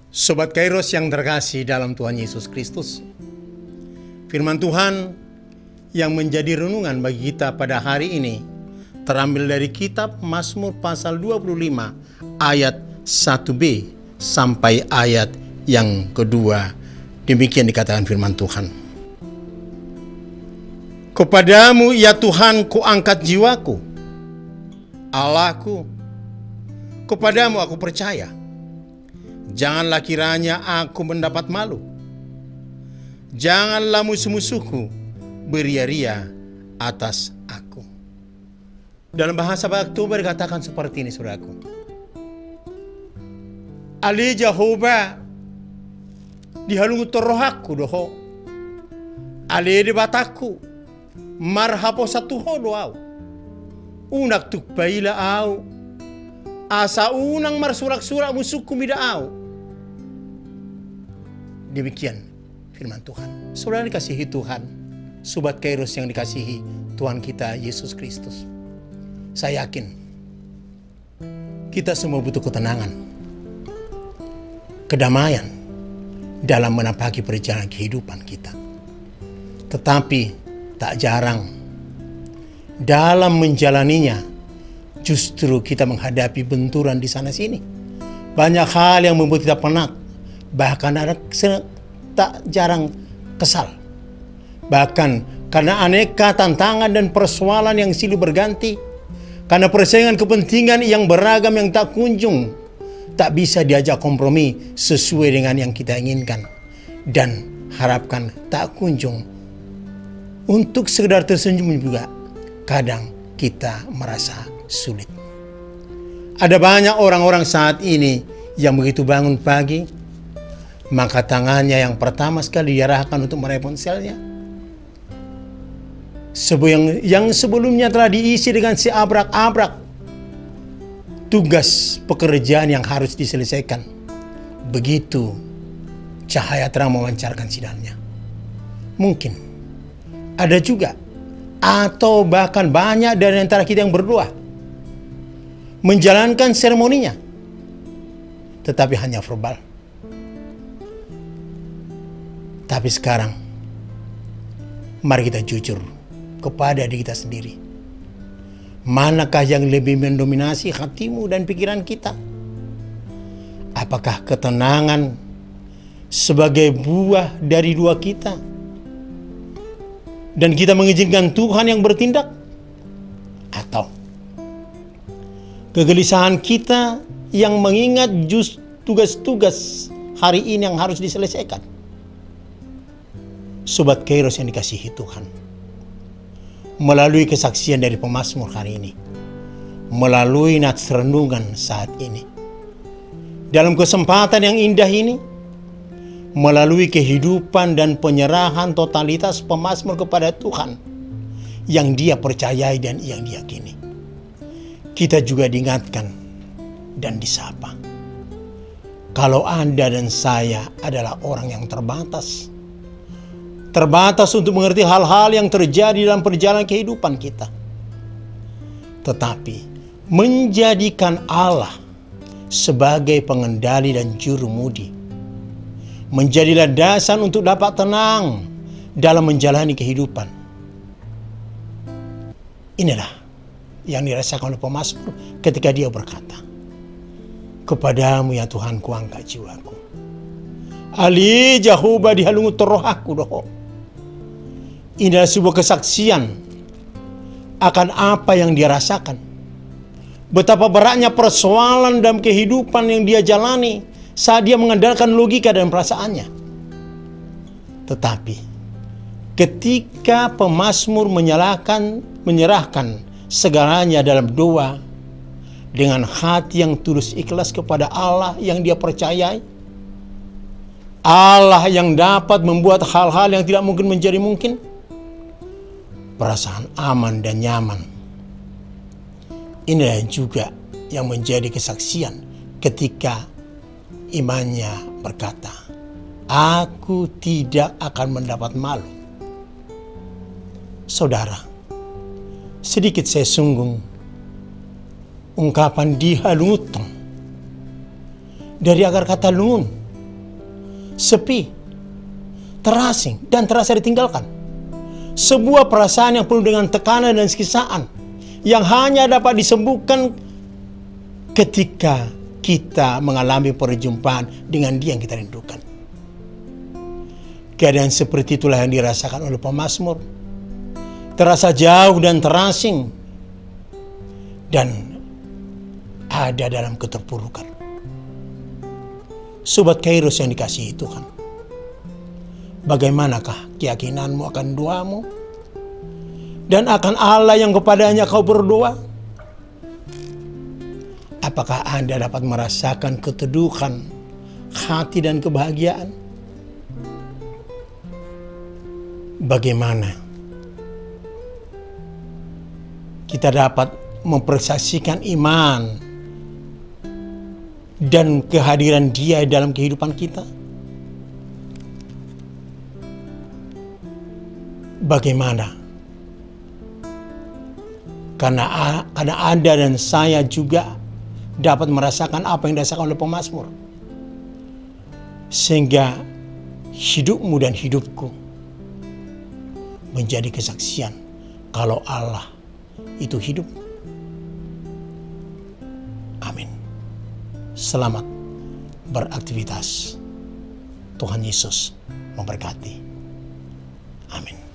Sobat Kairos yang terkasih dalam Tuhan Yesus Kristus, firman Tuhan yang menjadi renungan bagi kita pada hari ini terambil dari kitab Mazmur pasal 25 ayat 1b sampai ayat yang kedua. Demikian dikatakan firman Tuhan. Kepadamu ya Tuhan kuangkat jiwaku, Allahku, kepadamu aku percaya. Janganlah kiranya aku mendapat malu. Janganlah musuh-musuhku beria-ria atas aku. Dalam bahasa Oktober dikatakan seperti ini, saudaraku. Ali Jehovah dihalungu torohaku doho. Ali de bataku marhapo satu hodoau. Unak tuk baila au. Asa unang marsurak-surak musuhku midaau. Demikian firman Tuhan. Saudara dikasihi Tuhan, Sobat Kairos yang dikasihi Tuhan kita Yesus Kristus. Saya yakin kita semua butuh ketenangan, kedamaian dalam menapaki perjalanan kehidupan kita. Tetapi tak jarang dalam menjalaninya justru kita menghadapi benturan di sana sini. Banyak hal yang membuat kita penat. Bahkan ada tak jarang kesal. Bahkan karena aneka tantangan dan persoalan yang silih berganti. Karena persaingan kepentingan yang beragam yang tak kunjung tak bisa diajak kompromi sesuai dengan yang kita inginkan. Dan harapkan tak kunjung untuk sekedar tersenyum juga. Kadang kita merasa sulit. Ada banyak orang-orang saat ini yang begitu bangun pagi, maka tangannya yang pertama sekali diarahkan untuk meraih ponselnya. Yang sebelumnya telah diisi dengan seabrak-abrak tugas pekerjaan yang harus diselesaikan. Begitu cahaya terang memancarkan sinarnya. Mungkin ada juga atau bahkan banyak dari antara kita yang berdoa menjalankan seremoninya, tetapi hanya verbal. Tapi sekarang, mari kita jujur kepada diri kita sendiri. Manakah yang lebih mendominasi hatimu dan pikiran kita? Apakah ketenangan sebagai buah dari dua kita? Dan kita mengizinkan Tuhan yang bertindak? Atau kegelisahan kita yang mengingat tugas-tugas hari ini yang harus diselesaikan? Sobat Kairos yang dikasihi Tuhan, melalui kesaksian dari pemazmur hari ini, melalui nats renungan saat ini, dalam kesempatan yang indah ini, melalui kehidupan dan penyerahan totalitas pemazmur kepada Tuhan yang dia percayai dan yang diyakini, kita juga diingatkan dan disapa. Kalau Anda dan saya adalah orang yang terbatas untuk mengerti hal-hal yang terjadi dalam perjalanan kehidupan kita. Tetapi menjadikan Allah sebagai pengendali dan jurumudi menjadi landasan untuk dapat tenang dalam menjalani kehidupan. Inilah yang dirasakan oleh pemazmur ketika dia berkata, kepadamu ya Tuhan kuangkat jiwaku. Ali Jehovah dihalungu torohaku doho. Ini adalah sebuah kesaksian akan apa yang dia rasakan. Betapa beratnya persoalan dalam kehidupan yang dia jalani saat dia mengandalkan logika dan perasaannya. Tetapi ketika pemazmur menyerahkan segalanya dalam doa dengan hati yang tulus ikhlas kepada Allah yang dia percayai, Allah yang dapat membuat hal-hal yang tidak mungkin menjadi mungkin, perasaan aman dan nyaman. Inilah juga yang menjadi kesaksian ketika imannya berkata, aku tidak akan mendapat malu. Saudara, sedikit saya sunggung ungkapan dihalutong dari akar kata lungun sepi, terasing, dan terasa ditinggalkan. Sebuah perasaan yang penuh dengan tekanan dan siksaan yang hanya dapat disembuhkan ketika kita mengalami perjumpaan dengan Dia yang kita rindukan. Keadaan seperti itulah yang dirasakan oleh pemazmur. Terasa jauh dan terasing dan ada dalam keterpurukan. Sobat Kairos yang dikasihi Tuhan, bagaimanakah keyakinanmu akan doamu dan akan Allah yang kepadanya kau berdoa? Apakah Anda dapat merasakan keteduhan hati dan kebahagiaan? Bagaimana kita dapat mempersaksikan iman dan kehadiran Dia dalam kehidupan kita? Bagaimana? Karena Anda dan saya juga dapat merasakan apa yang dirasakan oleh pemazmur. Sehingga hidupmu dan hidupku menjadi kesaksian kalau Allah itu hidup. Amin. Selamat beraktivitas. Tuhan Yesus memberkati. Amin.